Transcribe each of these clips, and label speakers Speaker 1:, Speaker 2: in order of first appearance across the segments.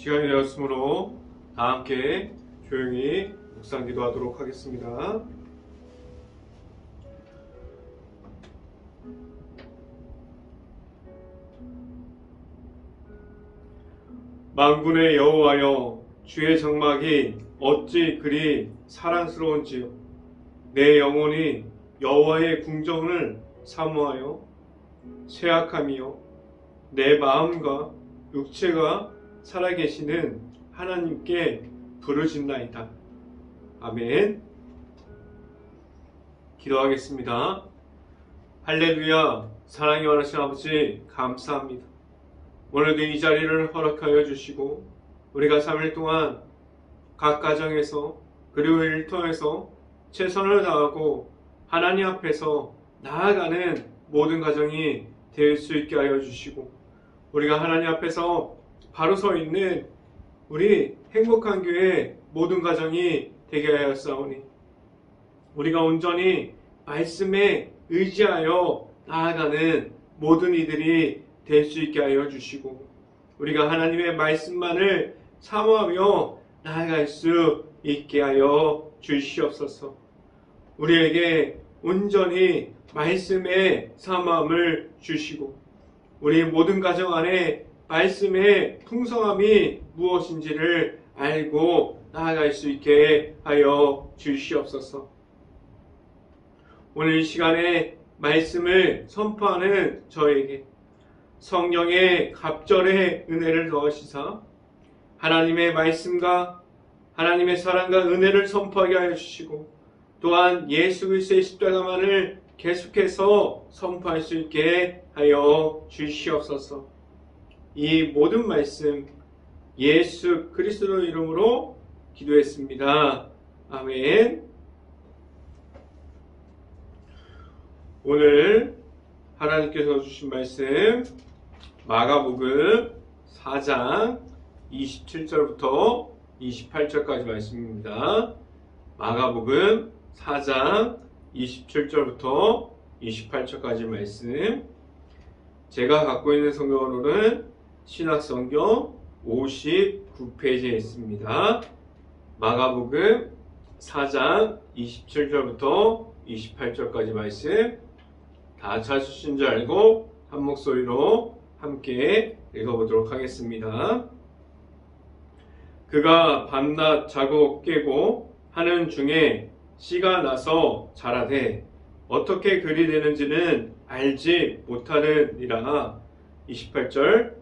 Speaker 1: 시간이 되었으므로 다 함께 조용히 묵상 기도하도록 하겠습니다. 만군의 여호와여, 주의 장막이 어찌 그리 사랑스러운지요. 내 영혼이 여호와의 궁정을 사모하여 쇠약함이요, 내 마음과 육체가 살아계시는 하나님께 부르짖나이다. 아멘. 기도하겠습니다. 할렐루야. 사랑이 원하신 아버지, 감사합니다. 오늘도 이 자리를 허락하여 주시고 우리가 3일 동안 각 가정에서 그리고 일터에서 최선을 다하고 하나님 앞에서 나아가는 모든 가정이 될 수 있게 하여 주시고, 우리가 하나님 앞에서 바로 서 있는 우리 행복한 교회 모든 가정이 되게 하였사오니, 우리가 온전히 말씀에 의지하여 나아가는 모든 이들이 될 수 있게 하여 주시고, 우리가 하나님의 말씀만을 사모하며 나아갈 수 있게 하여 주시옵소서. 우리에게 온전히 말씀의 사모함을 주시고, 우리 모든 가정 안에 말씀의 풍성함이 무엇인지를 알고 나아갈 수 있게 하여 주시옵소서. 오늘 이 시간에 말씀을 선포하는 저에게 성령의 갑절의 은혜를 더하시사 하나님의 말씀과 하나님의 사랑과 은혜를 선포하게 하여 주시고, 또한 예수 그리스도의 십자가만을 계속해서 선포할 수 있게 하여 주시옵소서. 이 모든 말씀 예수 그리스도 이름으로 기도했습니다. 아멘. 오늘 하나님께서 주신 말씀 마가복음 4장 27절부터 28절까지 말씀입니다. 마가복음 4장 27절부터 28절까지 말씀, 제가 갖고 있는 성경으로는 신학성경 59페이지에 있습니다. 마가복음 4장 27절부터 28절까지 말씀 다 찾으신 줄 알고 한 목소리로 함께 읽어보도록 하겠습니다. 그가 밤낮 자고 깨고 하는 중에 씨가 나서 자라되 어떻게 그리 되는지는 알지 못하느니라. 28절,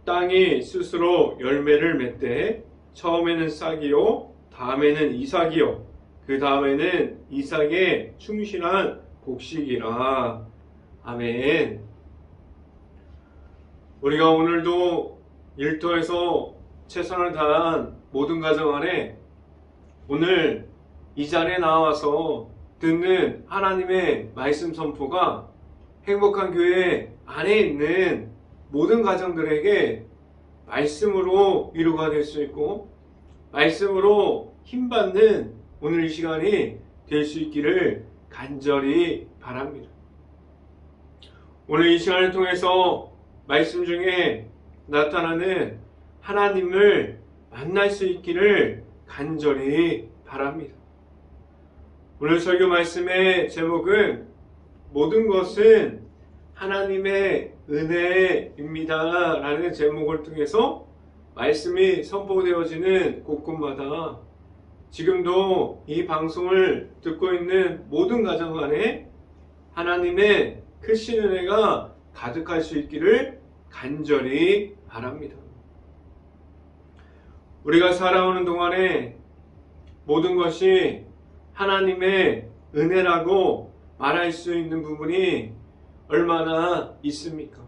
Speaker 1: 땅이 스스로 열매를 맺되 처음에는 싹이요 다음에는 이삭이요 그 다음에는 이삭의 충실한 곡식이라. 아멘. 우리가 오늘도 일터에서 최선을 다한 모든 가정 안에 오늘 이 자리에 나와서 듣는 하나님의 말씀 선포가 행복한 교회 안에 있는 모든 가정들에게 말씀으로 위로가 될 수 있고 말씀으로 힘받는 오늘 이 시간이 될 수 있기를 간절히 바랍니다. 오늘 이 시간을 통해서 말씀 중에 나타나는 하나님을 만날 수 있기를 간절히 바랍니다. 오늘 설교 말씀의 제목은 모든 것은 하나님의 은혜입니다 라는 제목을 통해서 말씀이 선포되어지는 곳곳마다 지금도 이 방송을 듣고 있는 모든 가정 안에 하나님의 크신 은혜가 가득할 수 있기를 간절히 바랍니다. 우리가 살아오는 동안에 모든 것이 하나님의 은혜라고 말할 수 있는 부분이 얼마나 있습니까?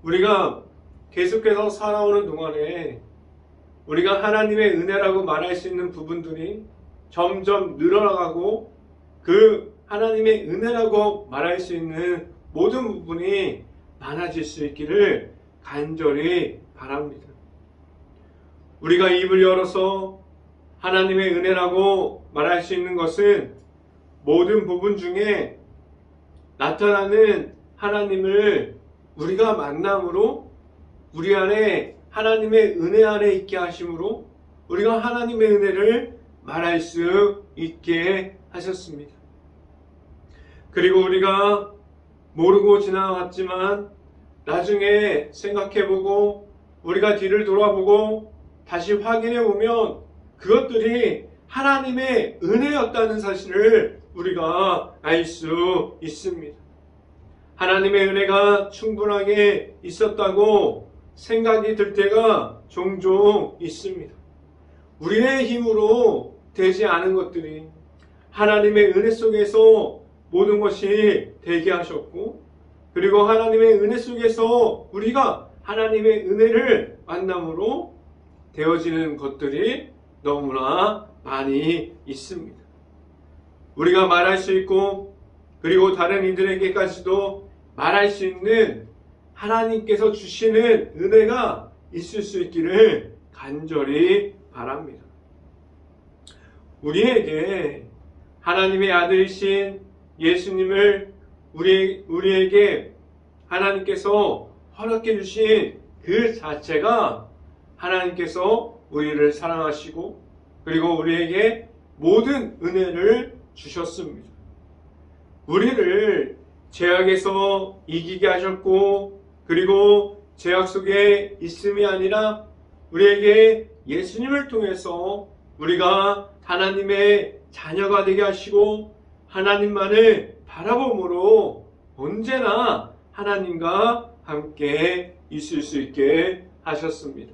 Speaker 1: 우리가 계속해서 살아오는 동안에 우리가 하나님의 은혜라고 말할 수 있는 부분들이 점점 늘어나가고 그 하나님의 은혜라고 말할 수 있는 모든 부분이 많아질 수 있기를 간절히 바랍니다. 우리가 입을 열어서 하나님의 은혜라고 말할 수 있는 것은 모든 부분 중에 나타나는 하나님을 우리가 만남으로 우리 안에 하나님의 은혜 안에 있게 하심으로 우리가 하나님의 은혜를 말할 수 있게 하셨습니다. 그리고 우리가 모르고 지나갔지만 나중에 생각해보고 우리가 뒤를 돌아보고 다시 확인해보면 그것들이 하나님의 은혜였다는 사실을 우리가 알 수 있습니다. 하나님의 은혜가 충분하게 있었다고 생각이 들 때가 종종 있습니다. 우리의 힘으로 되지 않은 것들이 하나님의 은혜 속에서 모든 것이 되게 하셨고, 그리고 하나님의 은혜 속에서 우리가 하나님의 은혜를 만남으로 되어지는 것들이 너무나 많이 있습니다. 우리가 말할 수 있고 그리고 다른 이들에게까지도 말할 수 있는 하나님께서 주시는 은혜가 있을 수 있기를 간절히 바랍니다. 우리에게 하나님의 아들이신 예수님을 우리에게 하나님께서 허락해 주신 그 자체가 하나님께서 우리를 사랑하시고 그리고 우리에게 모든 은혜를 주셨습니다. 우리를 죄악에서 이기게 하셨고 그리고 죄악 속에 있음이 아니라 우리에게 예수님을 통해서 우리가 하나님의 자녀가 되게 하시고 하나님만을 바라봄으로 언제나 하나님과 함께 있을 수 있게 하셨습니다.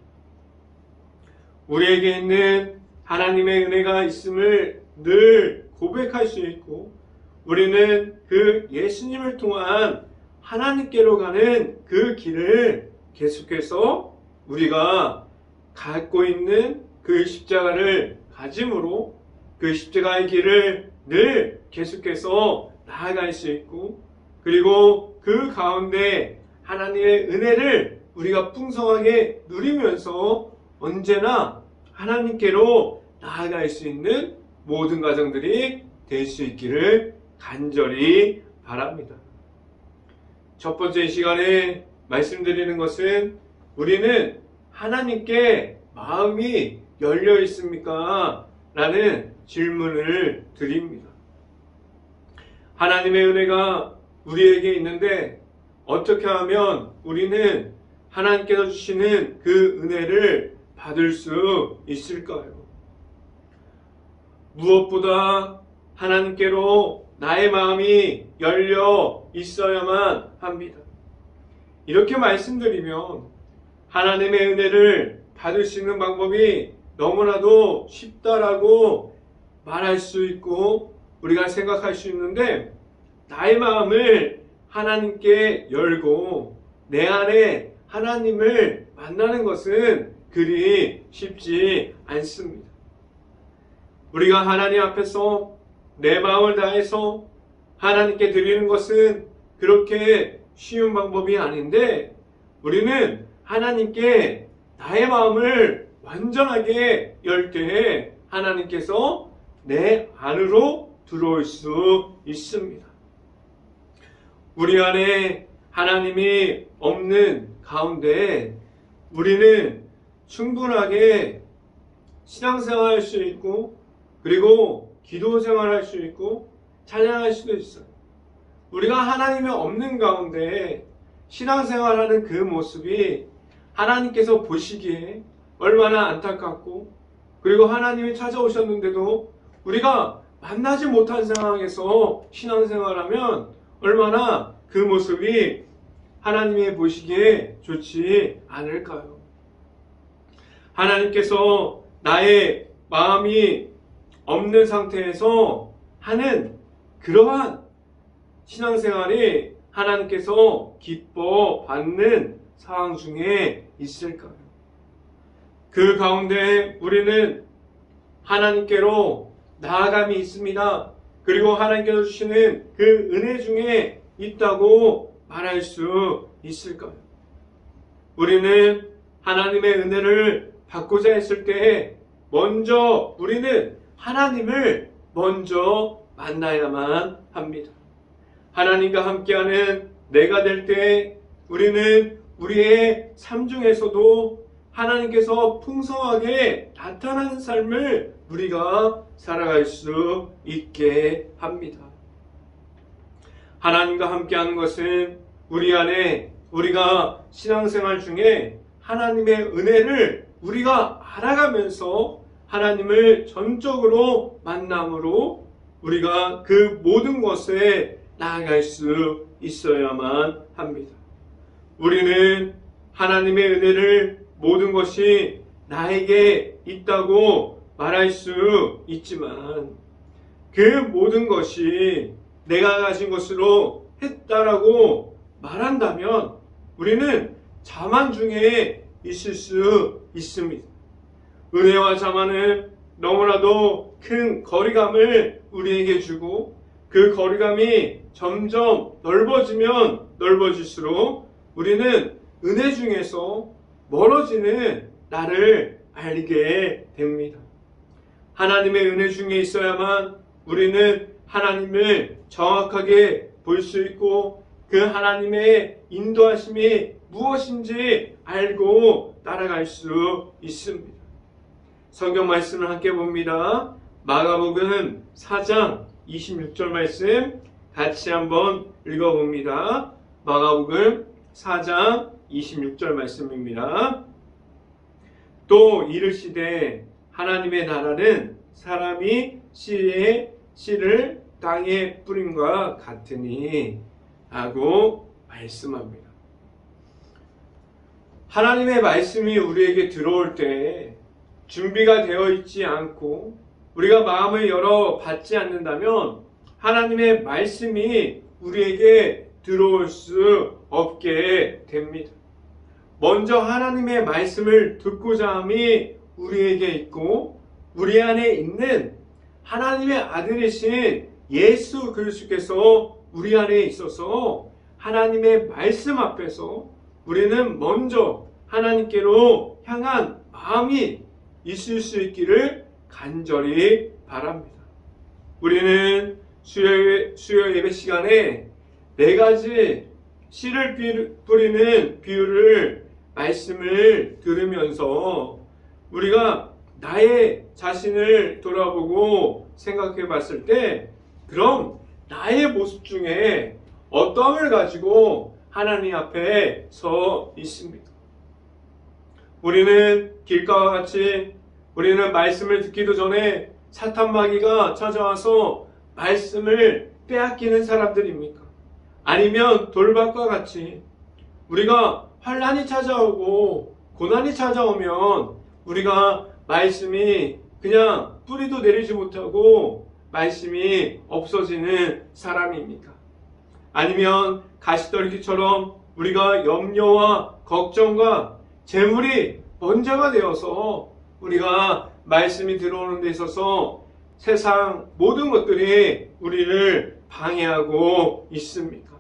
Speaker 1: 우리에게 있는 하나님의 은혜가 있음을 늘 고백할 수 있고 우리는 그 예수님을 통한 하나님께로 가는 그 길을 계속해서 우리가 갖고 있는 그 십자가를 가짐으로 그 십자가의 길을 늘 계속해서 나아갈 수 있고 그리고 그 가운데 하나님의 은혜를 우리가 풍성하게 누리면서 언제나 하나님께로 나아갈 수 있는 모든 가정들이 될 수 있기를 간절히 바랍니다. 첫 번째 시간에 말씀드리는 것은 우리는 하나님께 마음이 열려 있습니까? 라는 질문을 드립니다. 하나님의 은혜가 우리에게 있는데 어떻게 하면 우리는 하나님께서 주시는 그 은혜를 받을 수 있을까요? 무엇보다 하나님께로 나의 마음이 열려 있어야만 합니다. 이렇게 말씀드리면 하나님의 은혜를 받을 수 있는 방법이 너무나도 쉽다라고 말할 수 있고 우리가 생각할 수 있는데 나의 마음을 하나님께 열고 내 안에 하나님을 만나는 것은 그리 쉽지 않습니다. 우리가 하나님 앞에서 내 마음을 다해서 하나님께 드리는 것은 그렇게 쉬운 방법이 아닌데 우리는 하나님께 나의 마음을 완전하게 열 때에 하나님께서 내 안으로 들어올 수 있습니다. 우리 안에 하나님이 없는 가운데 우리는 충분하게 신앙생활 할 수 있고 그리고 기도생활 할 수 있고 찬양할 수도 있어요. 우리가 하나님이 없는 가운데 신앙생활하는 그 모습이 하나님께서 보시기에 얼마나 안타깝고 그리고 하나님이 찾아오셨는데도 우리가 만나지 못한 상황에서 신앙생활하면 얼마나 그 모습이 하나님이 보시기에 좋지 않을까요? 하나님께서 나의 마음이 없는 상태에서 하는 그러한 신앙생활이 하나님께서 기뻐 받는 상황 중에 있을까요? 그 가운데 우리는 하나님께로 나아감이 있습니다. 그리고 하나님께서 주시는 그 은혜 중에 있다고 말할 수 있을까요? 우리는 하나님의 은혜를 받고자 했을 때 먼저 우리는 하나님을 먼저 만나야만 합니다. 하나님과 함께하는 내가 될 때 우리는 우리의 삶 중에서도 하나님께서 풍성하게 나타나는 삶을 우리가 살아갈 수 있게 합니다. 하나님과 함께하는 것은 우리 안에 우리가 신앙생활 중에 하나님의 은혜를 우리가 알아가면서 하나님을 전적으로 만남으로 우리가 그 모든 것에 나아갈 수 있어야만 합니다. 우리는 하나님의 은혜를 모든 것이 나에게 있다고 말할 수 있지만 그 모든 것이 내가 가진 것으로 했다라고 말한다면 우리는 자만 중에 있을 수 있습니다. 은혜와 자만은 너무나도 큰 거리감을 우리에게 주고 그 거리감이 점점 넓어지면 넓어질수록 우리는 은혜 중에서 멀어지는 나를 알게 됩니다. 하나님의 은혜 중에 있어야만 우리는 하나님을 정확하게 볼 수 있고 그 하나님의 인도하심이 무엇인지 알고 따라갈 수 있습니다. 성경 말씀을 함께 봅니다. 마가복음 4장 26절 말씀 같이 한번 읽어봅니다. 마가복음 4장 26절 말씀입니다. 또 이르시되 하나님의 나라는 사람이 씨를 땅에 뿌림과 같으니 하고 말씀합니다. 하나님의 말씀이 우리에게 들어올 때 준비가 되어 있지 않고 우리가 마음을 열어 받지 않는다면 하나님의 말씀이 우리에게 들어올 수 없게 됩니다. 먼저 하나님의 말씀을 듣고자 함이 우리에게 있고 우리 안에 있는 하나님의 아들이신 예수 그리스도께서 우리 안에 있어서 하나님의 말씀 앞에서 우리는 먼저 하나님께로 향한 마음이 있을 수 있기를 간절히 바랍니다. 우리는 수요 예배 시간에 4가지 씨를 뿌리는 비유를 말씀을 들으면서 우리가 나의 자신을 돌아보고 생각해 봤을 때 그럼 나의 모습 중에 어떠함을 가지고 하나님 앞에 서 있습니다. 우리는 길가와 같이 우리는 말씀을 듣기도 전에 사탄 마귀가 찾아와서 말씀을 빼앗기는 사람들입니까? 아니면 돌밭과 같이 우리가 환난이 찾아오고 고난이 찾아오면 우리가 말씀이 그냥 뿌리도 내리지 못하고 말씀이 없어지는 사람입니까? 아니면 가시떨기처럼 우리가 염려와 걱정과 재물이 번제가 되어서 우리가 말씀이 들어오는 데 있어서 세상 모든 것들이 우리를 방해하고 있습니까?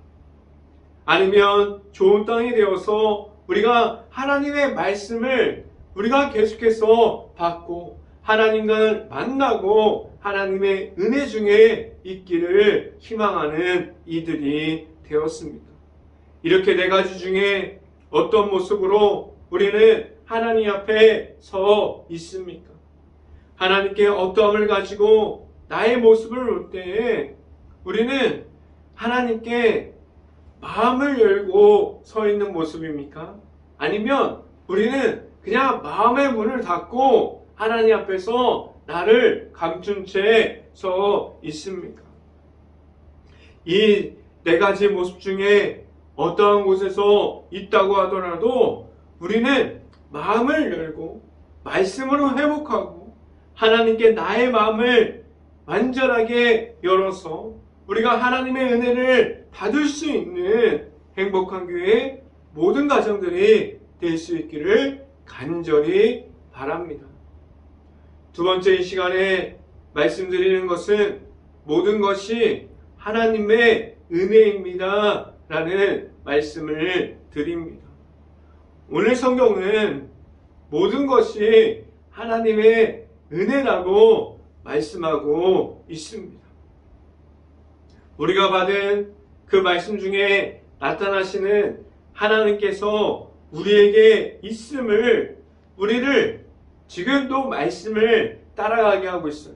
Speaker 1: 아니면 좋은 땅이 되어서 우리가 하나님의 말씀을 우리가 계속해서 받고 하나님과 만나고 하나님의 은혜 중에 있기를 희망하는 이들이 되었습니다. 이렇게 4가지 중에 어떤 모습으로 우리는 하나님 앞에 서 있습니까? 하나님께 어떠함을 가지고 나의 모습을 볼 때에 우리는 하나님께 마음을 열고 서 있는 모습입니까? 아니면 우리는 그냥 마음의 문을 닫고 하나님 앞에서 나를 감춘 채 서 있습니까? 이 4가지 모습 중에 어떠한 곳에서 있다고 하더라도 우리는 마음을 열고 말씀으로 회복하고 하나님께 나의 마음을 완전하게 열어서 우리가 하나님의 은혜를 받을 수 있는 행복한 교회 모든 가정들이 될 수 있기를 간절히 바랍니다. 2번째 이 시간에 말씀드리는 것은 모든 것이 하나님의 은혜입니다 라는 말씀을 드립니다. 오늘 성경은 모든 것이 하나님의 은혜라고 말씀하고 있습니다. 우리가 받은 그 말씀 중에 나타나시는 하나님께서 우리에게 있음을 우리를 지금도 말씀을 따라가게 하고 있어요.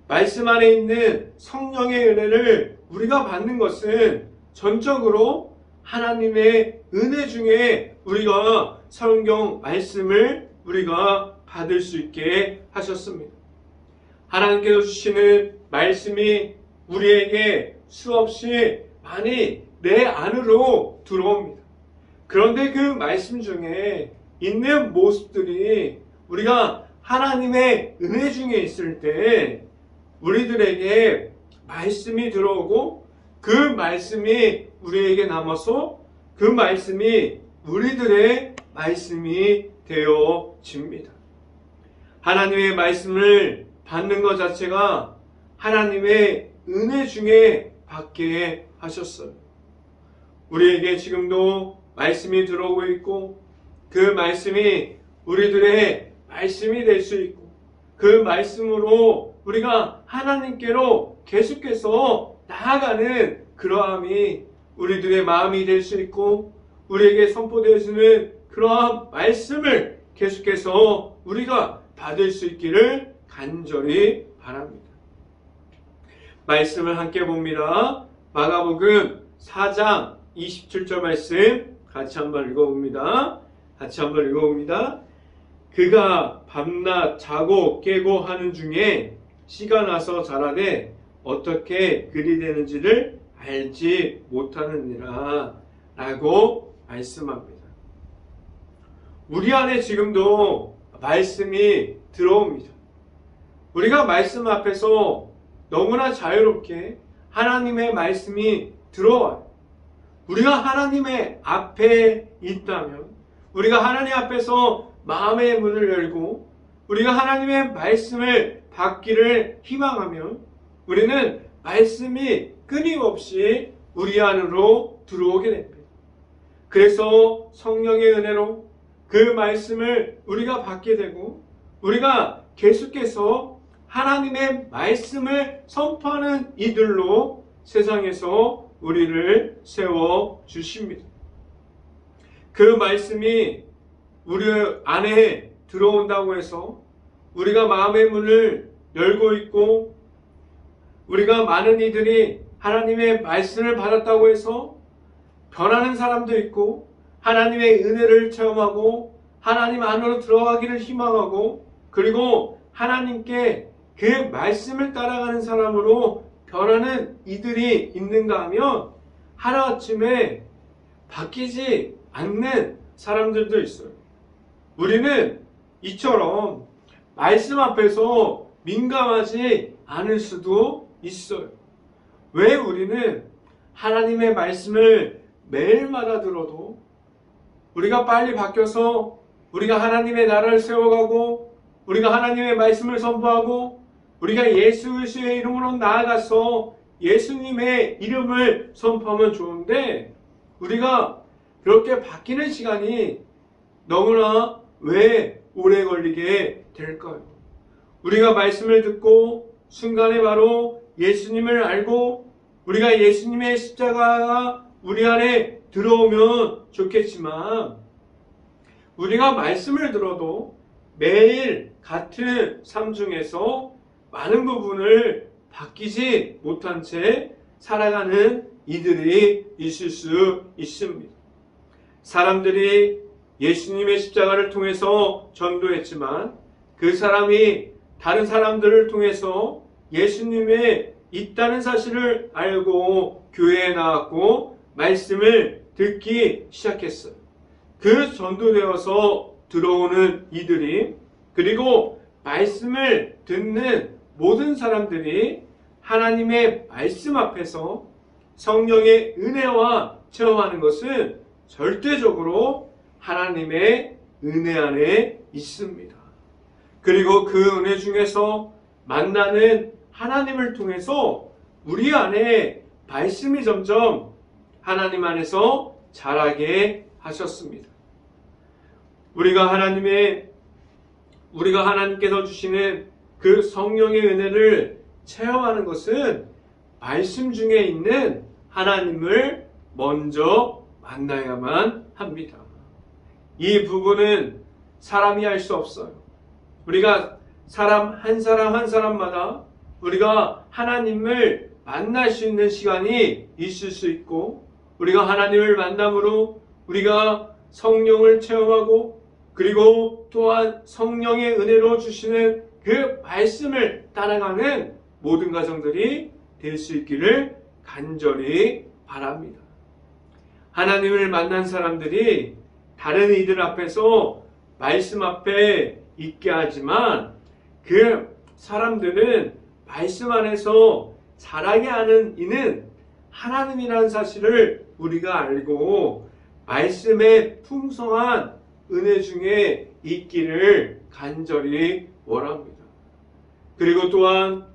Speaker 1: 말씀 안에 있는 성령의 은혜를 우리가 받는 것은 전적으로 하나님의 은혜 중에 우리가 성경 말씀을 우리가 받을 수 있게 하셨습니다. 하나님께서 주시는 말씀이 우리에게 수없이 많이 내 안으로 들어옵니다. 그런데 그 말씀 중에 있는 모습들이 우리가 하나님의 은혜 중에 있을 때 우리들에게 말씀이 들어오고 그 말씀이 우리에게 남아서 그 말씀이 우리들의 말씀이 되어집니다. 하나님의 말씀을 받는 것 자체가 하나님의 은혜 중에 받게 하셨어요. 우리에게 지금도 말씀이 들어오고 있고 그 말씀이 우리들의 말씀이 될 수 있고 그 말씀으로 우리가 하나님께로 계속해서 나아가는 그러함이 우리들의 마음이 될 수 있고 우리에게 선포되어지는 그러한 말씀을 계속해서 우리가 받을 수 있기를 간절히 바랍니다. 말씀을 함께 봅니다. 마가복음 4장 27절 말씀 같이 한번 읽어봅니다. 그가 밤낮 자고 깨고 하는 중에 씨가 나서 자라되 어떻게 그리 되는지를 알지 못하느니라 라고 말씀합니다. 우리 안에 지금도 말씀이 들어옵니다. 우리가 말씀 앞에서 너무나 자유롭게 하나님의 말씀이 들어와요. 우리가 하나님의 앞에 있다면 우리가 하나님 앞에서 마음의 문을 열고 우리가 하나님의 말씀을 받기를 희망하면 우리는 말씀이 끊임없이 우리 안으로 들어오게 됩니다. 그래서 성령의 은혜로 그 말씀을 우리가 받게 되고 우리가 계속해서 하나님의 말씀을 선포하는 이들로 세상에서 우리를 세워주십니다. 그 말씀이 우리 안에 들어온다고 해서 우리가 마음의 문을 열고 있고 우리가 많은 이들이 하나님의 말씀을 받았다고 해서 변하는 사람도 있고 하나님의 은혜를 체험하고 하나님 안으로 들어가기를 희망하고 그리고 하나님께 그 말씀을 따라가는 사람으로 변하는 이들이 있는가 하면 하루아침에 바뀌지 않는 사람들도 있어요. 우리는 이처럼 말씀 앞에서 민감하지 않을 수도 있어요. 왜 우리는 하나님의 말씀을 매일마다 들어도 우리가 빨리 바뀌어서 우리가 하나님의 나라를 세워가고 우리가 하나님의 말씀을 선포하고 우리가 예수 그리스도의 이름으로 나아가서 예수님의 이름을 선포하면 좋은데 우리가 그렇게 바뀌는 시간이 너무나 왜 오래 걸리게 될까요? 우리가 말씀을 듣고 순간에 바로 예수님을 알고 우리가 예수님의 십자가가 우리 안에 들어오면 좋겠지만 우리가 말씀을 들어도 매일 같은 삶 중에서 많은 부분을 바뀌지 못한 채 살아가는 이들이 있을 수 있습니다. 사람들이 예수님의 십자가를 통해서 전도했지만 그 사람이 다른 사람들을 통해서 예수님의 있다는 사실을 알고 교회에 나왔고 말씀을 듣기 시작했어요. 그 전도되어서 들어오는 이들이 그리고 말씀을 듣는 모든 사람들이 하나님의 말씀 앞에서 성령의 은혜와 체험하는 것은 절대적으로 하나님의 은혜 안에 있습니다. 그리고 그 은혜 중에서 만나는 하나님을 통해서 우리 안에 말씀이 점점 하나님 안에서 자라게 하셨습니다. 우리가 하나님께서 주시는 그 성령의 은혜를 체험하는 것은 말씀 중에 있는 하나님을 먼저 만나야만 합니다. 이 부분은 사람이 할 수 없어요. 우리가 사람 한 사람마다 우리가 하나님을 만날 수 있는 시간이 있을 수 있고, 우리가 하나님을 만남으로 우리가 성령을 체험하고, 그리고 또한 성령의 은혜로 주시는 그 말씀을 따라가는 모든 가정들이 될 수 있기를 간절히 바랍니다. 하나님을 만난 사람들이 다른 이들 앞에서 말씀 앞에 있게 하지만, 그 사람들은 말씀 안에서 자라게 하는 이는 하나님이라는 사실을 우리가 알고 말씀의 풍성한 은혜 중에 있기를 간절히 원합니다. 그리고 또한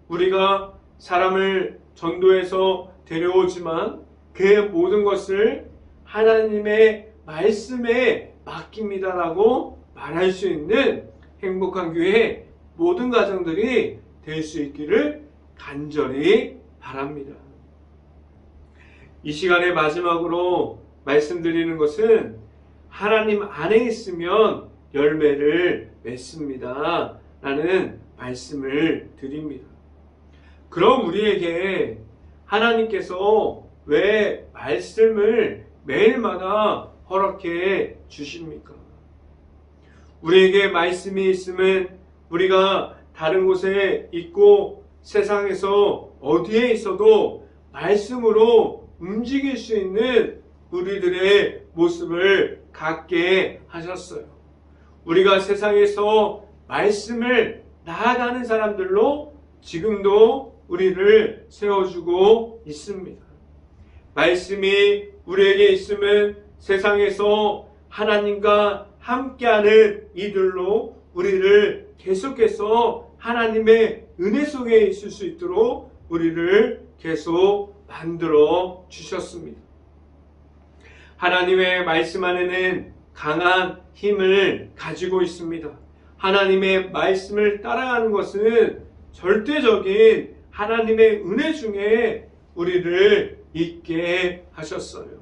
Speaker 1: 우리가 사람을 전도해서 데려오지만 그 모든 것을 하나님의 말씀에 맡깁니다라고 말할 수 있는 행복한 교회 모든 가정들이 될 수 있기를 간절히 바랍니다. 이 시간의 마지막으로 말씀드리는 것은 하나님 안에 있으면 열매를 맺습니다 라는 말씀을 드립니다. 그럼 우리에게 하나님께서 왜 말씀을 매일마다 허락해 주십니까? 우리에게 말씀이 있으면 우리가 다른 곳에 있고 세상에서 어디에 있어도 말씀으로 움직일 수 있는 우리들의 모습을 갖게 하셨어요. 우리가 세상에서 말씀을 나아가는 사람들로 지금도 우리를 세워주고 있습니다. 말씀이 우리에게 있으면 세상에서 하나님과 함께하는 이들로 우리를 계속해서 하나님의 은혜 속에 있을 수 있도록 우리를 계속 만들어 주셨습니다. 하나님의 말씀 안에는 강한 힘을 가지고 있습니다. 하나님의 말씀을 따라가는 것은 절대적인 하나님의 은혜 중에 우리를 있게 하셨어요.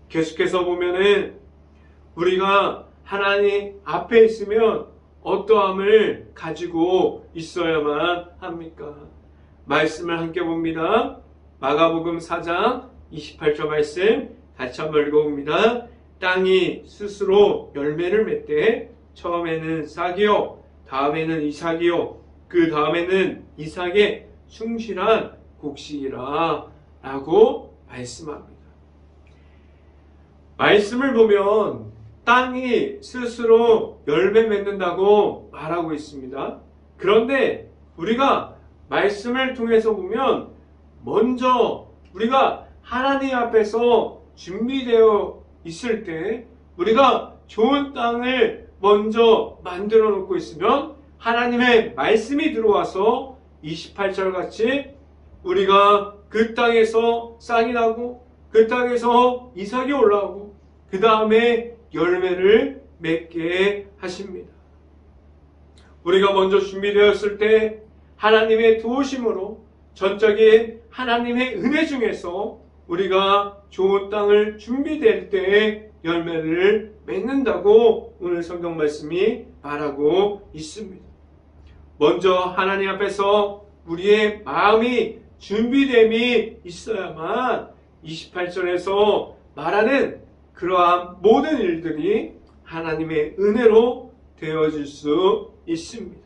Speaker 1: 계속해서 보면은 우리가 하나님 앞에 있으면 어떠함을 가지고 있어야만 합니까? 말씀을 함께 봅니다. 마가복음 4장 28절 말씀 같이 한번 읽어봅니다. 땅이 스스로 열매를 맺되 처음에는 싹이요, 다음에는 이삭이요, 그 다음에는 이삭의 충실한 곡식이라 라고 말씀합니다. 말씀을 보면 땅이 스스로 열매 맺는다고 말하고 있습니다. 그런데 우리가 말씀을 통해서 보면 먼저 우리가 하나님 앞에서 준비되어 있을 때 우리가 좋은 땅을 먼저 만들어 놓고 있으면 하나님의 말씀이 들어와서 28절 같이 우리가 그 땅에서 싹이 나고 그 땅에서 이삭이 올라오고 그 다음에 열매를 맺게 하십니다. 우리가 먼저 준비되었을 때 하나님의 도우심으로 전적인 하나님의 은혜 중에서 우리가 좋은 땅을 준비될 때에 열매를 맺는다고 오늘 성경 말씀이 말하고 있습니다. 먼저 하나님 앞에서 우리의 마음이 준비됨이 있어야만 28절에서 말하는 그러한 모든 일들이 하나님의 은혜로 되어질 수 있습니다.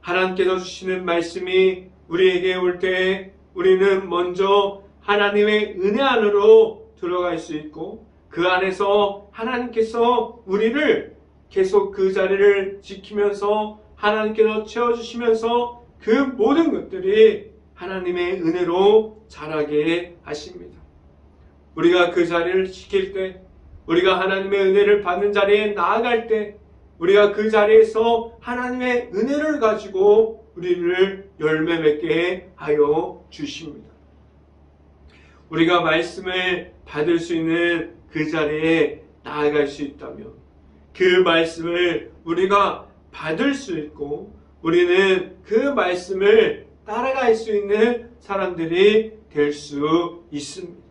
Speaker 1: 하나님께서 주시는 말씀이 우리에게 올 때 우리는 먼저 하나님의 은혜 안으로 들어갈 수 있고 그 안에서 하나님께서 우리를 계속 그 자리를 지키면서 하나님께서 채워주시면서 그 모든 것들이 하나님의 은혜로 자라게 하십니다. 우리가 그 자리를 지킬 때, 우리가 하나님의 은혜를 받는 자리에 나아갈 때, 우리가 그 자리에서 하나님의 은혜를 가지고 우리를 열매 맺게 하여 주십니다. 우리가 말씀을 받을 수 있는 그 자리에 나아갈 수 있다면 그 말씀을 우리가 받을 수 있고 우리는 그 말씀을 따라갈 수 있는 사람들이 될 수 있습니다.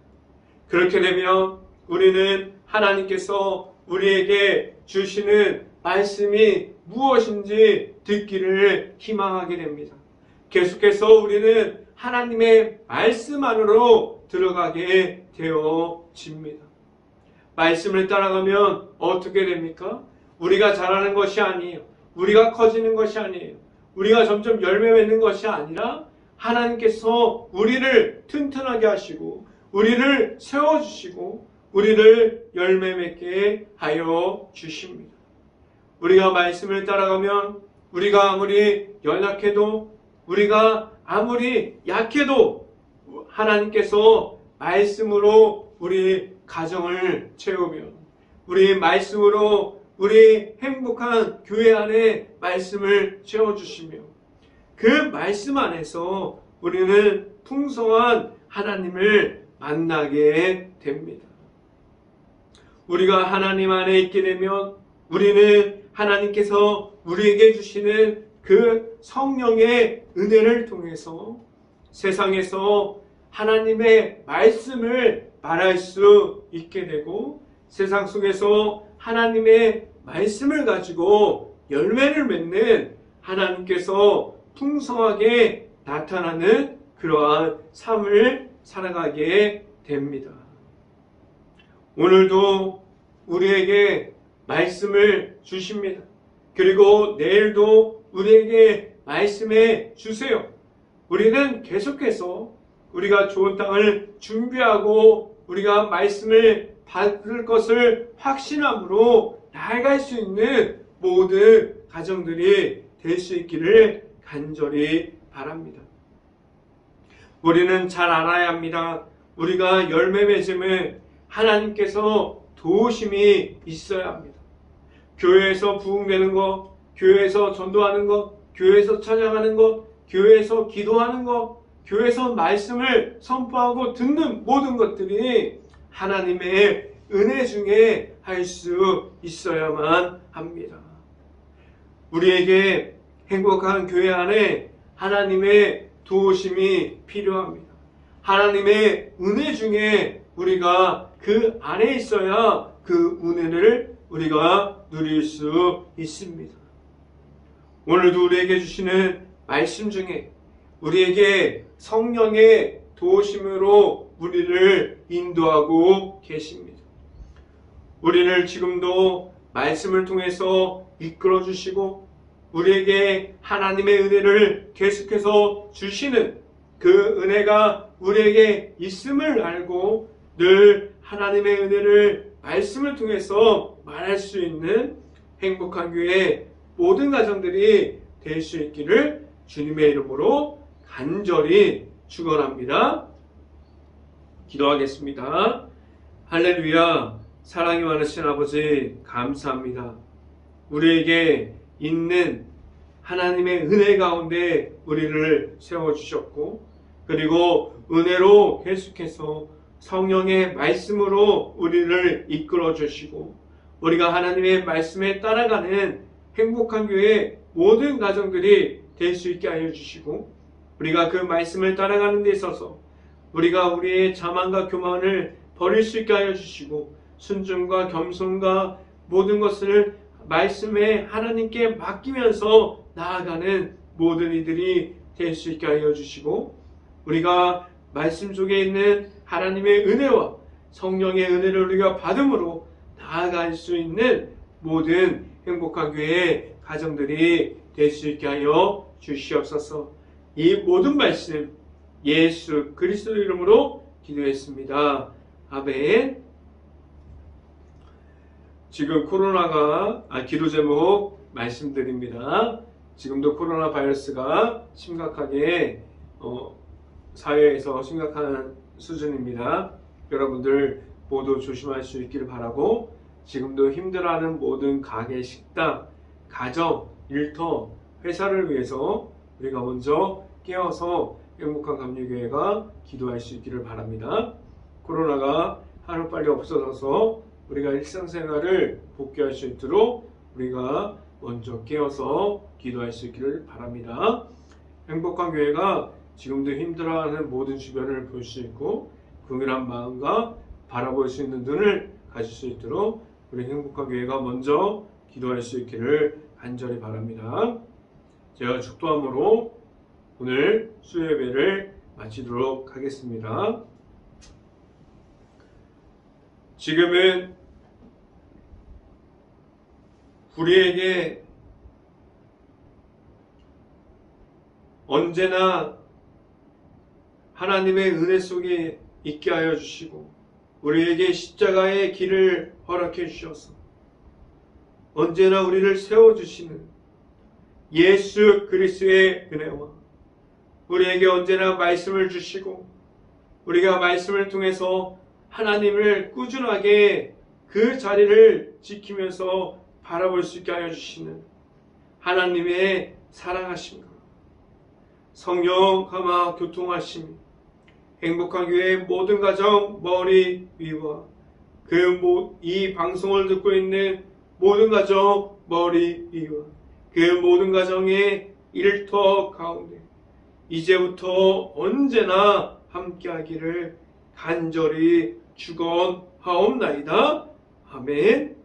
Speaker 1: 그렇게 되면 우리는 하나님께서 우리에게 주시는 말씀이 무엇인지 듣기를 희망하게 됩니다. 계속해서 우리는 하나님의 말씀 안으로 들어가게 되어집니다. 말씀을 따라가면 어떻게 됩니까? 우리가 자라는 것이 아니에요. 우리가 커지는 것이 아니에요. 우리가 점점 열매 맺는 것이 아니라 하나님께서 우리를 튼튼하게 하시고 우리를 세워주시고 우리를 열매 맺게 하여 주십니다. 우리가 말씀을 따라가면 우리가 아무리 연약해도 우리가 아무리 약해도 하나님께서 말씀으로 우리 가정을 채우며 우리 말씀으로 우리 행복한 교회 안에 말씀을 채워주시며 그 말씀 안에서 우리는 풍성한 하나님을 만나게 됩니다. 우리가 하나님 안에 있게 되면 우리는 하나님께서 우리에게 주시는 그 성령의 은혜를 통해서 세상에서 하나님의 말씀을 말할 수 있게 되고 세상 속에서 하나님의 말씀을 가지고 열매를 맺는 하나님께서 풍성하게 나타나는 그러한 삶을 살아가게 됩니다. 오늘도 우리에게 말씀을 주십니다. 그리고 내일도 우리에게 말씀해 주세요. 우리는 계속해서 우리가 좋은 땅을 준비하고 우리가 말씀을 받을 것을 확신함으로 나아갈 수 있는 모든 가정들이 될 수 있기를 간절히 바랍니다. 우리는 잘 알아야 합니다. 우리가 열매 맺음은 하나님께서 도우심이 있어야 합니다. 교회에서 부흥되는 것, 교회에서 전도하는 것, 교회에서 찬양하는 것, 교회에서 기도하는 것, 교회에서 말씀을 선포하고 듣는 모든 것들이 하나님의 은혜 중에 할 수 있어야만 합니다. 우리에게 행복한 교회 안에 하나님의 도우심이 필요합니다. 하나님의 은혜 중에 우리가 그 안에 있어야 그 은혜를 우리가 누릴 수 있습니다. 오늘도 우리에게 주시는 말씀 중에 우리에게 성령의 도우심으로 우리를 인도하고 계십니다. 우리를 지금도 말씀을 통해서 이끌어 주시고 우리에게 하나님의 은혜를 계속해서 주시는 그 은혜가 우리에게 있음을 알고 늘 하나님의 은혜를 말씀을 통해서 말할 수 있는 행복한 교회 모든 가정들이 될 수 있기를 주님의 이름으로 간절히 축원합니다. 기도하겠습니다. 할렐루야. 사랑이 많으신 아버지 감사합니다. 우리에게 있는 하나님의 은혜 가운데 우리를 세워주셨고 그리고 은혜로 계속해서 성령의 말씀으로 우리를 이끌어 주시고 우리가 하나님의 말씀에 따라가는 행복한 교회 모든 가정들이 될 수 있게 하여 주시고 우리가 그 말씀을 따라가는 데 있어서 우리가 우리의 자만과 교만을 버릴 수 있게 하여 주시고 순종과 겸손과 모든 것을 말씀에 하나님께 맡기면서 나아가는 모든 이들이 될 수 있게 하여 주시고 우리가 말씀 속에 있는 하나님의 은혜와 성령의 은혜를 우리가 받음으로 나아갈 수 있는 모든 행복한 교회의 가정들이 될 수 있게 하여 주시옵소서. 이 모든 말씀 예수 그리스도 이름으로 기도했습니다. 아멘. 지금 코로나가 기도 제목 말씀드립니다. 지금도 코로나 바이러스가 심각하게 사회에서 심각한 수준입니다. 여러분들 모두 조심할 수 있기를 바라고 지금도 힘들어하는 모든 가게, 식당, 가정, 일터, 회사를 위해서 우리가 먼저 깨어서 행복한 감리교회가 기도할 수 있기를 바랍니다. 코로나가 하루빨리 없어져서 우리가 일상생활을 복귀할 수 있도록 우리가 먼저 깨어서 기도할 수 있기를 바랍니다. 행복한 교회가 지금도 힘들어하는 모든 주변을 볼 수 있고 긍휼한 마음과 바라볼 수 있는 눈을 가질 수 있도록 우리 행복한 교회가 먼저 기도할 수 있기를 간절히 바랍니다. 제가 축도함으로 오늘 수요예배를 마치도록 하겠습니다. 지금은 우리에게 언제나 하나님의 은혜 속에 있게 하여 주시고 우리에게 십자가의 길을 허락해 주셔서 언제나 우리를 세워주시는 예수 그리스도의 은혜와 우리에게 언제나 말씀을 주시고 우리가 말씀을 통해서 하나님을 꾸준하게 그 자리를 지키면서 바라볼 수 있게 하여 주시는 하나님의 사랑하심과 성령 감화 교통하심이 행복한 교회 모든 가정 머리 위와 이 방송을 듣고 있는 모든 가정 머리 위와 그 모든 가정의 일터 가운데 이제부터 언제나 함께하기를 간절히 축원하옵나이다. 아멘.